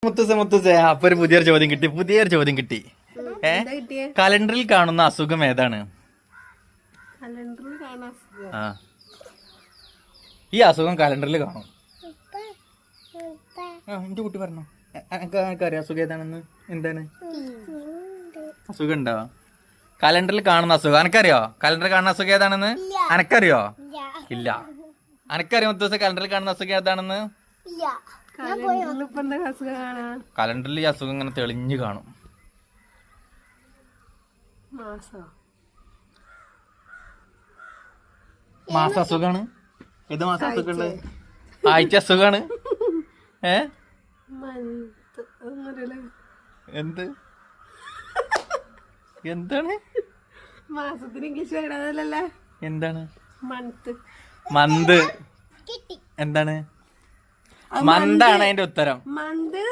മുത്തൂസേ അപ്പൊ ഒരു പുതിയൊരു ചോദ്യം കിട്ടി കലണ്ടറിൽ കാണുന്ന അസുഖം ഏതാണ്? ആ ഈ അസുഖം കലണ്ടറിൽ കാണും. എന്റെ കുട്ടി പറഞ്ഞോ, എനിക്കറിയാം അസുഖം ഏതാണെന്ന്. എന്താണ് അസുഖം ഉണ്ടാവാ കലണ്ടറിൽ കാണുന്ന അസുഖം? എനക്കറിയോ കലണ്ടറിൽ കാണുന്ന അസുഖം ഏതാണെന്ന്? എനക്കറിയോ? ഇല്ല. എനക്കറിയോ മുത്തൂസേ കലണ്ടറിൽ കാണുന്ന അസുഖം ഏതാണെന്ന്? കലണ്ടറിൽ ഈ അസുഖം ഇങ്ങനെ തെളിഞ്ഞു കാണും. മാസ അസുഖാണ്. ഏത് മാസം അസുഖമുണ്ട്? ആഴ്ച അസുഖാണ്. എന്താണ് മാസത്തിന് ഇംഗ്ലീഷ് എന്താണ് മന്ത്? എന്താണ് മന്താണ് അതിന്റെ ഉത്തരം. മന്ത്